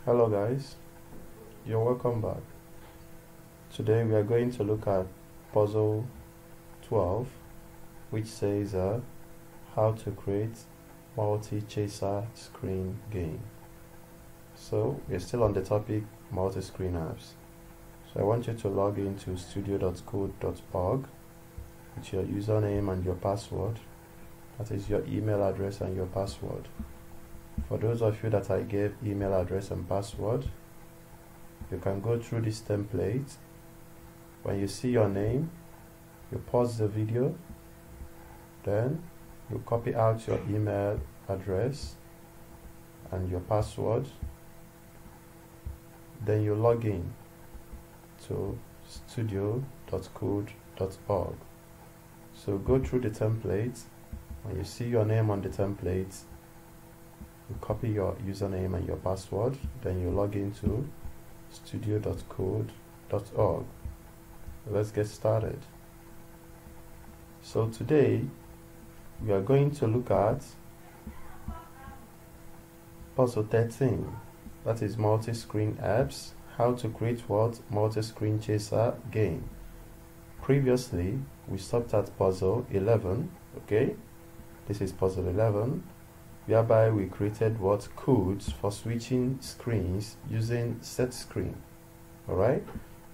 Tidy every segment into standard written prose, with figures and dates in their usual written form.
Hello guys, you're welcome back. Today we are going to look at puzzle 12, which says how to create multi-chaser screen game. So we're still on the topic multi-screen apps. So I want you to log into studio.code.org with your username and your password. That is your email address and your password. For those of you that I gave email address and password, you can go through this template. When you see your name, you pause the video, then you copy out your email address and your password, then you log in to studio.code.org. So go through the template. When you see your name on the template, you copy your username and your password, then you log into studio.code.org. Let's get started. So today we are going to look at puzzle 13, that is multi-screen apps, how to create what multi-screen chaser game. Previously we stopped at puzzle 11. Okay, this is puzzle 11, whereby we created what codes for switching screens using set screen. Alright,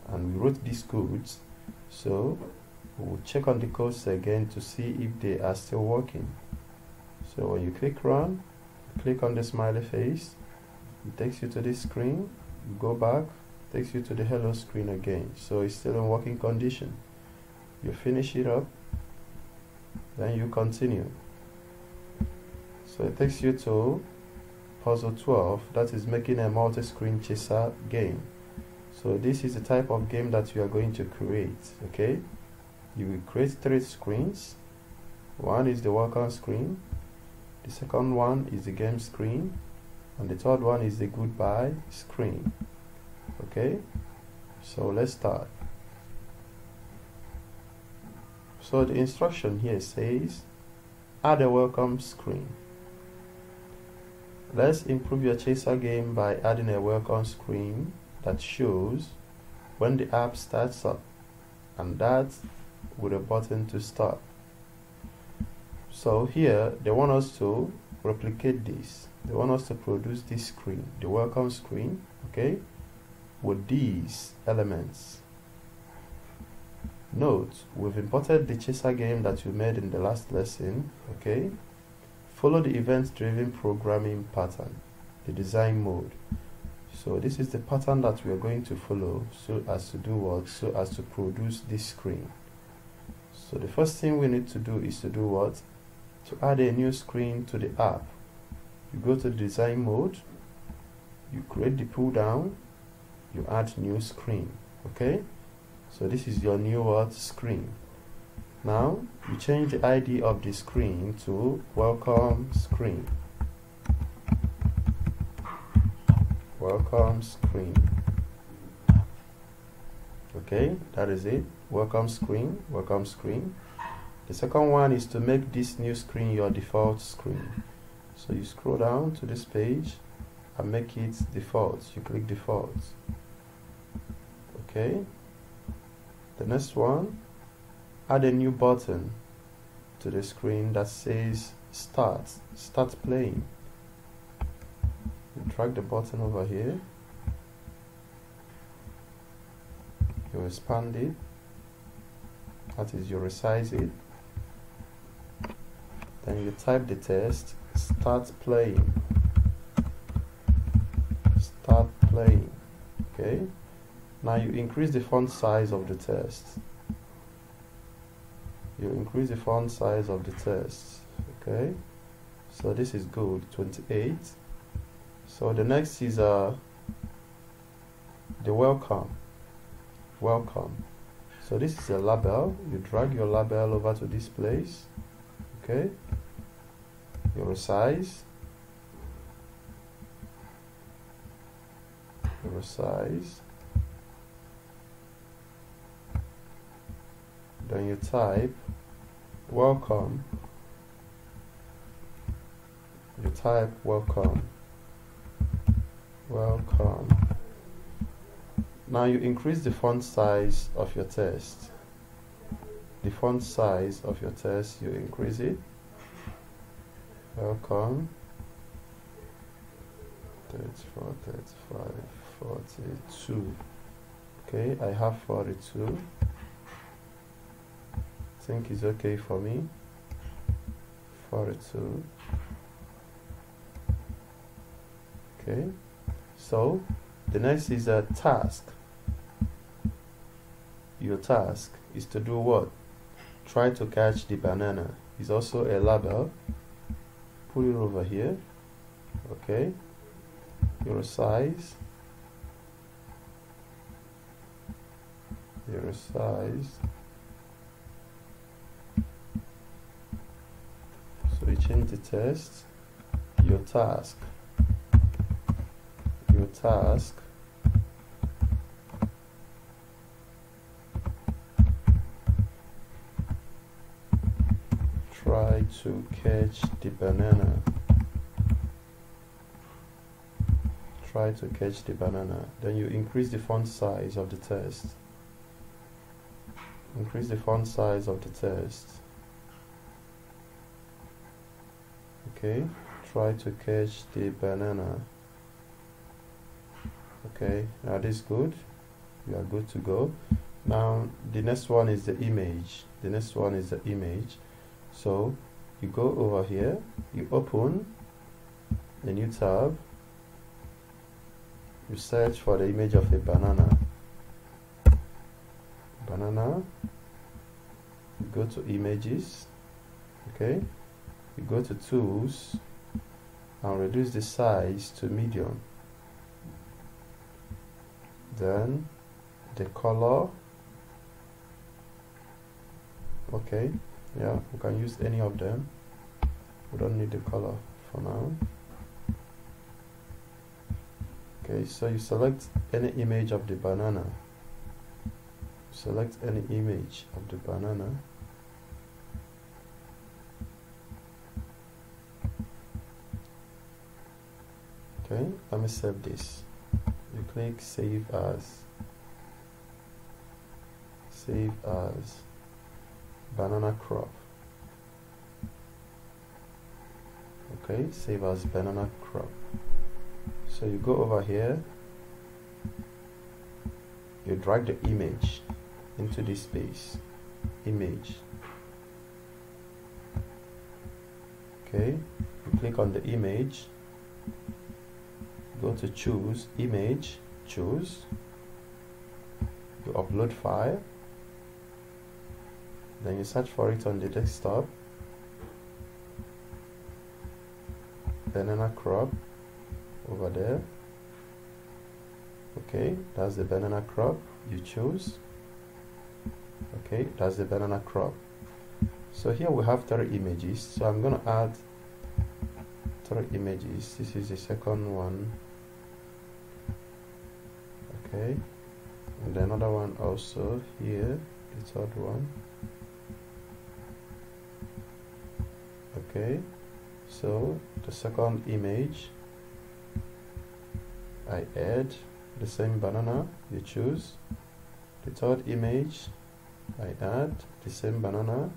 and we wrote these codes, so we'll check on the codes again to see if they are still working. So when you click run, click on the smiley face, it takes you to this screen, you go back, takes you to the hello screen again. So it's still in working condition. You finish it up, then you continue. So it takes you to puzzle 12, that is making a multi-screen chaser game. So this is the type of game that you are going to create. Okay, you will create 3 screens. One is the welcome screen, the second one is the game screen, and the third one is the goodbye screen. Okay, so let's start. So the instruction here says add a welcome screen. Let's improve your chaser game by adding a welcome screen that shows when the app starts up, and that with a button to start. So here they want us to replicate this. They want us to produce this screen, the welcome screen, okay, with these elements. Note, we've imported the chaser game that we made in the last lesson. Okay, follow the event-driven programming pattern, the design mode. So this is the pattern that we are going to follow so as to do what? So as to produce this screen. So the first thing we need to do is to do what? To add a new screen to the app. You go to the design mode, you create the pull down, you add new screen. Okay, so this is your new what? Screen. Now you change the ID of the screen to welcome screen. Welcome screen. Okay, that is it. Welcome screen, welcome screen. The second one is to make this new screen your default screen. So you scroll down to this page and make it default. You click default. Okay, the next one, add a new button to the screen that says start playing. You drag the button over here, you expand it, that is, you resize it, then you type the text start playing. Okay, now you increase the font size of the text. Okay, so this is good, 28. So the next is the welcome. So this is a label. You drag your label over to this place. Okay, you resize, then you type welcome. Welcome. Now you increase the font size of your test. The font size of your test, you increase it. Welcome. 34, 35, 42. Okay, I have 42. I think it's okay for me. 42. Okay, so the next is a task. Your task is to do what? Try to catch the banana. It's also a label. Put it over here. Okay, your size. Your size. So you change the test. Your task. Your task. Try to catch the banana. Try to catch the banana. Then you increase the font size of the test. Increase the font size of the test. Okay, try to catch the banana. Okay, now this is good. You are good to go. Now the next one is the image. The next one is the image. So you go over here, you open a new tab, you search for the image of a banana. Banana. You go to images. Okay, you go to tools and reduce the size to medium. Then the color. Okay, yeah, we can use any of them. We don't need the color for now. Okay, so you select any image of the banana. Select any image of the banana. Okay, let me save this. You click save as. Save as banana crop. Okay, save as banana crop. So you go over here, you drag the image into this space. Image. Okay, you click on the image, go to choose image, choose, you upload file, then you search for it on the desktop. Banana crop over there. Okay, that's the banana crop you choose. Okay, that's the banana crop. So here we have 3 images, so I'm going to add 3 images. This is the second one. Okay, and the another one also here, the third one. Okay, so the second image, I add the same banana you choose. The third image, I add the same banana.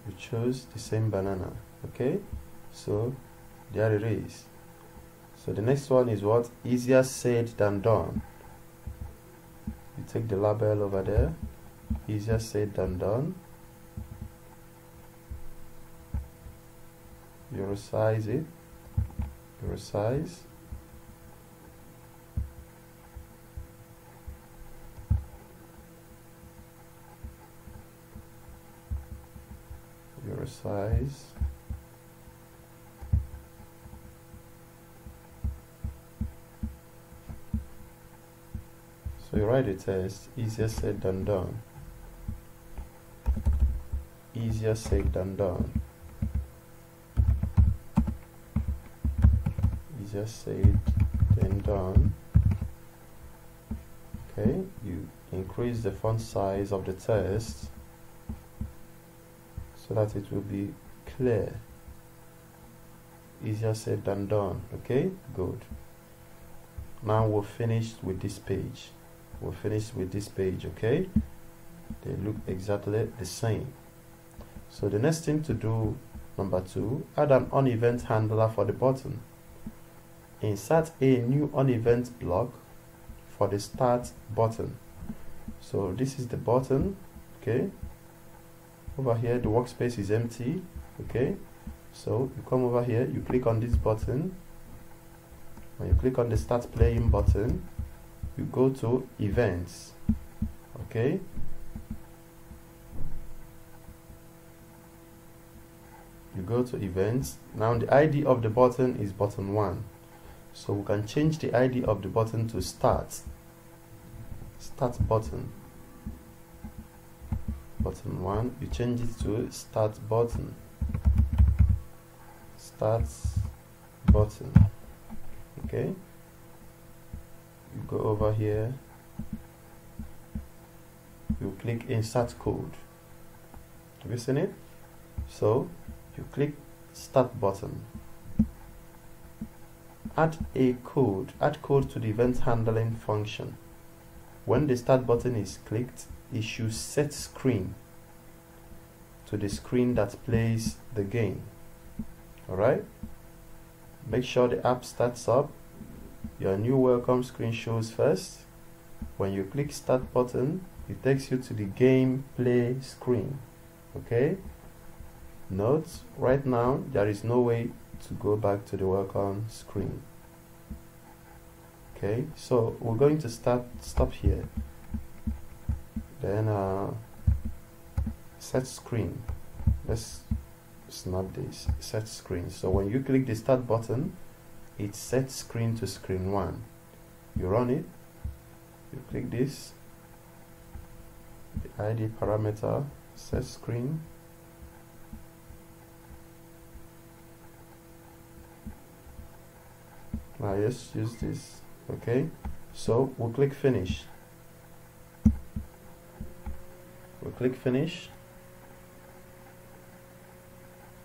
You choose the same banana. Okay, so there it is. So the next one is what? Easier said than done. You take the label over there. Easier said than done. You resize it. You resize. You resize. So you write the test. Easier said than done. Easier said than done. Easier said than done. Okay, you increase the font size of the test. so that it will be clear. Easier said than done. Okay, good. Now we're finished with this page. Okay, they look exactly the same. So the next thing to do, number 2, add an on-event handler for the button. Insert a new on-event block for the start button. So this is the button. Okay, over here the workspace is empty. Okay, so you come over here, you click on this button. When you click on the start playing button, you go to events. Okay, you go to events. Now the ID of the button is button 1, so we can change the ID of the button to start button. Button 1, you change it to start button. Okay, you go over here, you click insert code. Have you seen it? So you click start button, add code to the event handling function. When the start button is clicked, it should set screen to the screen that plays the game. Alright, make sure the app starts up. Your new welcome screen shows first. When you click start button, it takes you to the game play screen. Okay, note right now there is no way to go back to the welcome screen. Okay, so we're going to stop here, then set screen. Let's snap this, set screen. So when you click the start button, it sets screen to screen 1. You run it, you click this, the ID parameter, set screen. Now let's use this. Okay, so we'll click finish.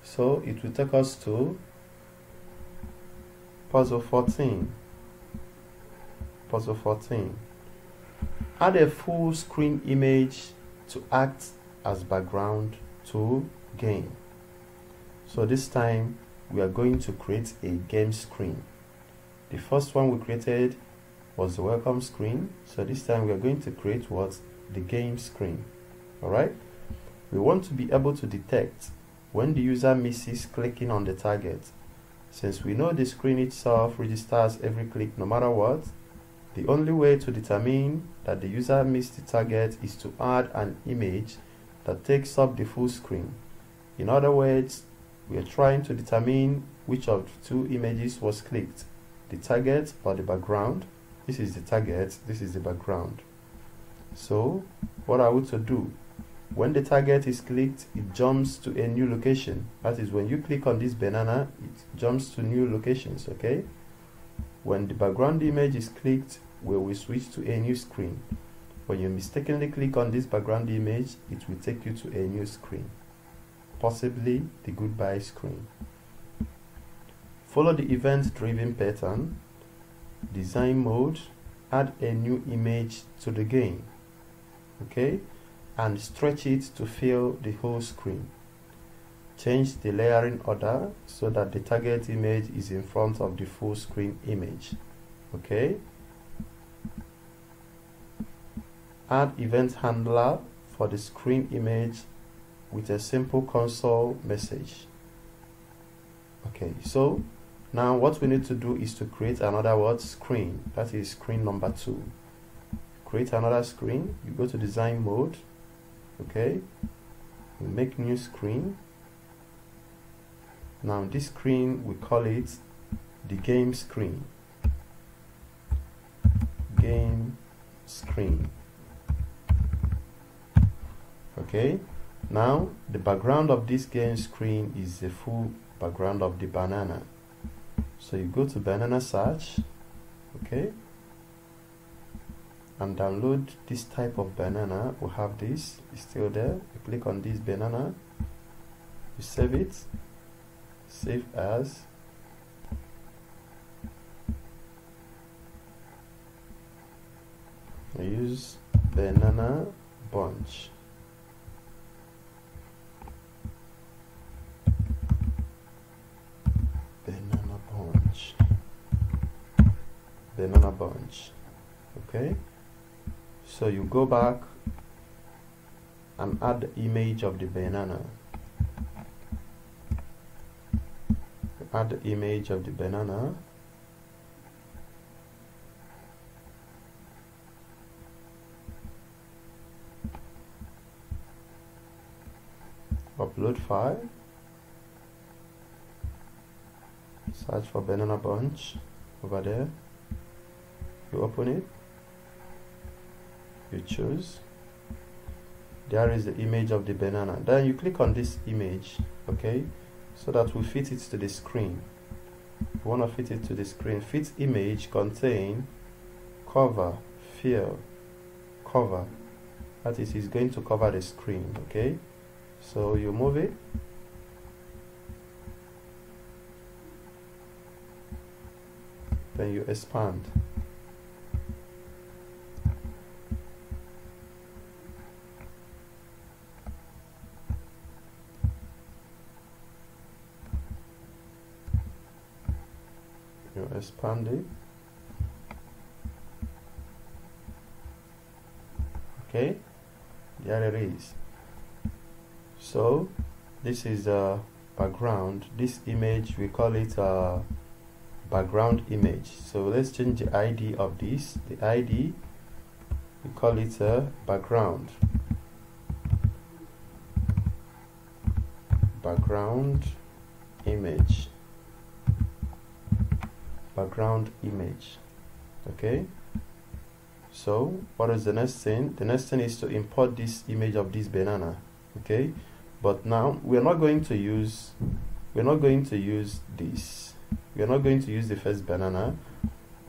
So it will take us to puzzle 14. Add a full screen image to act as background to game. So this time we are going to create a game screen. The first one we created was the welcome screen, so this time we are going to create what? The game screen. Alright, we want to be able to detect when the user misses clicking on the target. Since we know the screen itself registers every click no matter what, the only way to determine that the user missed the target is to add an image that takes up the full screen. In other words, we are trying to determine which of the two images was clicked, the target or the background. This is the target, this is the background. So what are we to do? When the target is clicked, it jumps to a new location. That is, when you click on this banana, it jumps to new locations. Okay, when the background image is clicked, we will switch to a new screen. When you mistakenly click on this background image, it will take you to a new screen, possibly the goodbye screen. Follow the event-driven pattern. Design mode, add a new image to the game. Okay, and stretch it to fill the whole screen. Change the layering order so that the target image is in front of the full screen image. Okay, add event handler for the screen image with a simple console message. Okay, so now what we need to do is to create another screen. That is screen number 2. Create another screen. You go to design mode. Okay, we make new screen. Now this screen, we call it the game screen. Game screen. Okay, now the background of this game screen is the full background of the banana. So you go to banana search, okay, and download this type of banana. We have this, it's still there. You click on this banana, You save it, save as, I use banana bunch. Banana bunch. Okay, so you go back and add the image of the banana. Add the image of the banana. Upload file. Search for banana bunch over there. You open it. You choose. There is the image of the banana. Then you click on this image, okay, so that we fit it to the screen. You want to fit it to the screen. Fit image contain cover, fill, cover. That is, it's going to cover the screen, okay. So you move it. Then you expand. You expand it. Okay, there it is. So this is the background. This image, we call it a background image. So let's change the ID of this. The ID, we call it a background. Background image. Background image. Okay, so what is the next thing? The next thing is to import this image of this banana. Okay, but now we're not going to use this. We're not going to use the first banana.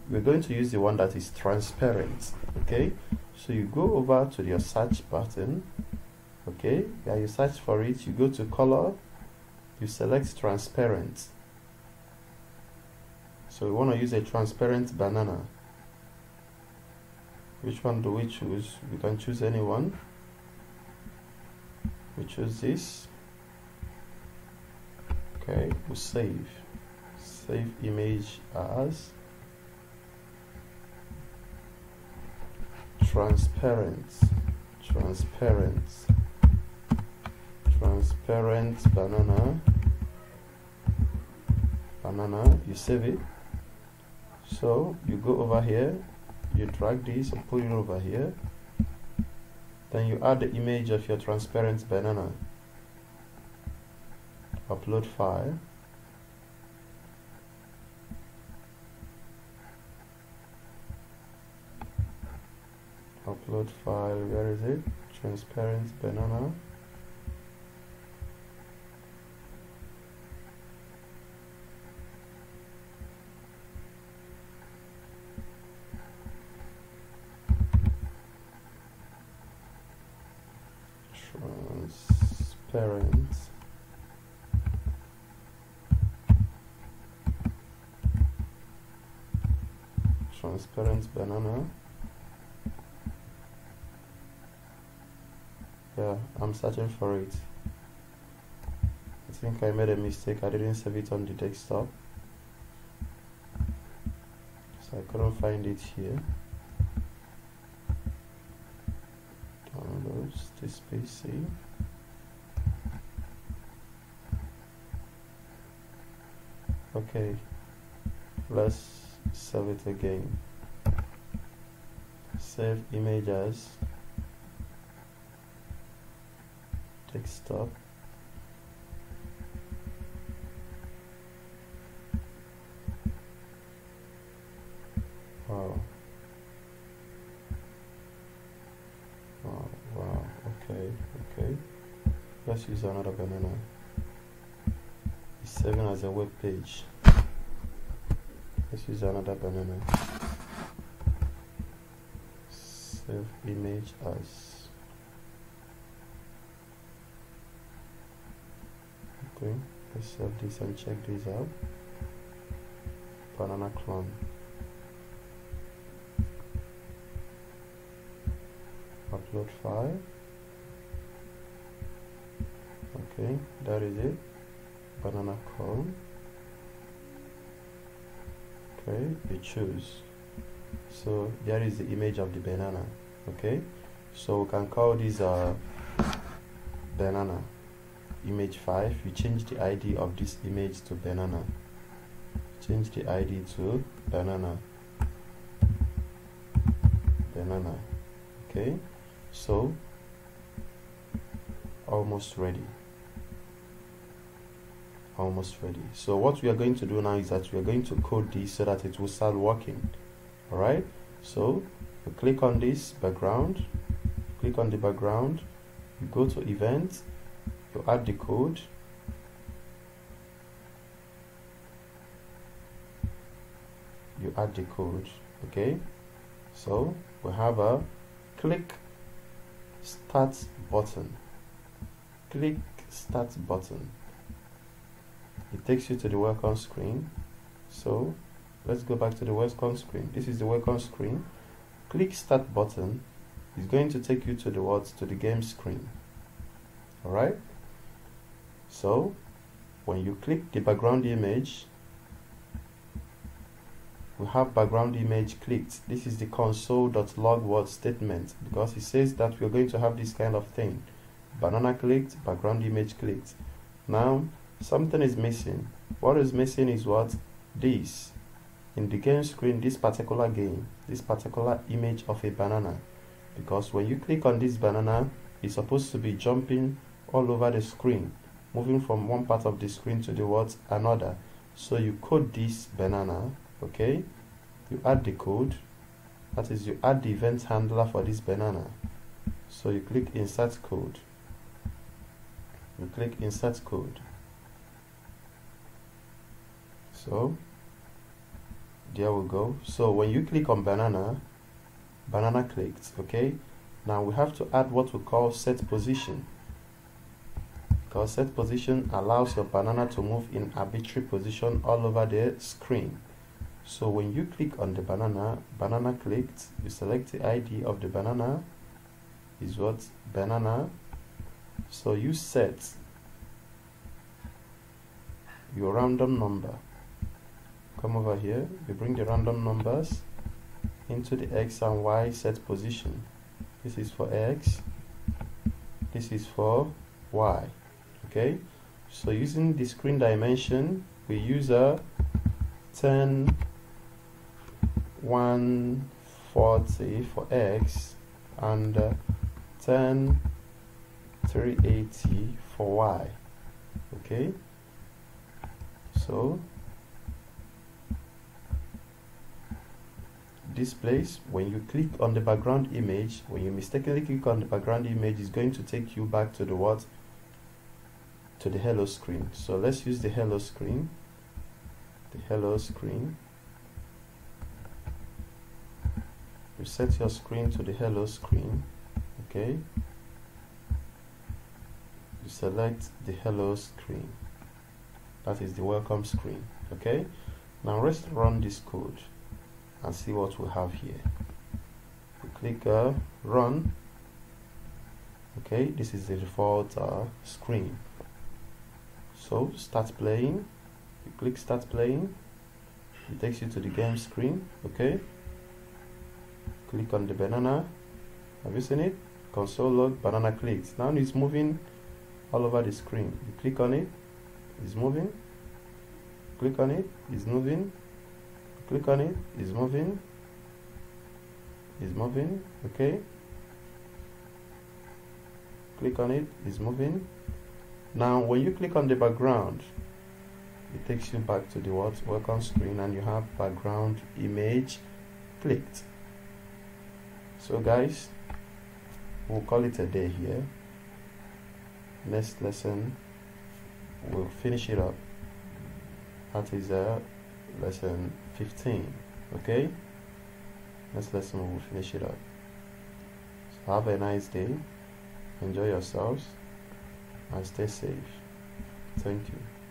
We're going to use the one that is transparent. Okay, so you go over to your search button. Okay, yeah, you search for it, you go to color, you select transparent. So we want to use a transparent banana. Which one do we choose? We can choose any one. We choose this. Okay, we save image as transparent banana. You save it. So you go over here, you drag this and put it over here. Then you add the image of your transparent banana. Upload file. Upload file, where is it? Transparent banana. Transparent banana. Yeah, I'm searching for it. I think I made a mistake. I didn't save it on the desktop, so I couldn't find it here. Downloads this PC. Okay, let's save it again. Save image as desktop. Wow. Okay. Let's use another banana. It's saving as a web page. Let's use another banana. Save image as Okay, let's save this and check this out. Banana clone. Upload file. Okay, that is it. Banana clone. Okay, you choose. So there is the image of the banana. Okay, so we can call this banana image 5. You change the ID of this image to banana. Change the ID to banana. Okay, so almost ready. So what we are going to do now is that we are going to code this so that it will start working. Alright, so you click on this background, click on the background, you go to event, you add the code, okay. So we have a click start button. It takes you to the welcome screen. So let's go back to the welcome screen. This is the welcome screen. Click start button. It's going to take you to the game screen. Alright, so when you click the background image, we have background image clicked. This is the console.log word statement, because it says that we're going to have this kind of thing. Banana clicked, background image clicked. Now something is missing. What is missing is what? This. In the game screen, this particular image of a banana, because when you click on this banana, it's supposed to be jumping all over the screen, moving from one part of the screen to the another. So you code this banana, okay, you add the code, that is, you add the event handler for this banana. So you click insert code, so there we go. So when you click on banana clicked. Okay, now we have to add what we call set position, because set position allows your banana to move in arbitrary position all over the screen. So when you click on the banana clicked, you select the ID of the banana is what? Banana. So you set your random number. Come over here, you bring the random numbers into the X and Y set position. This is for X, this is for Y. Okay, so using the screen dimension, we use a 10 140 for X and 10 380 for Y. Okay, so this place, when you click on the background image, when you mistakenly click on the background image, is going to take you back to the to the hello screen. So let's use the hello screen. You set your screen to the hello screen. Okay, you select the hello screen, that is the welcome screen. Okay, now let's run this code and see what we have here. We click run. Okay, this is the default screen. So start playing, you click start playing, it takes you to the game screen. Okay, click on the banana. Have you seen it? Console log banana clicks. Now it's moving all over the screen. You click on it, it's moving. Click on it, it's moving. Click on it, it's moving. Okay, click on it, it's moving. Now when you click on the background, it takes you back to the welcome screen, and you have background image clicked. So guys, we'll call it a day here. Next lesson we'll finish it up. That is lesson 15. Okay, next lesson we will finish it up. So have a nice day, enjoy yourselves, and stay safe. Thank you.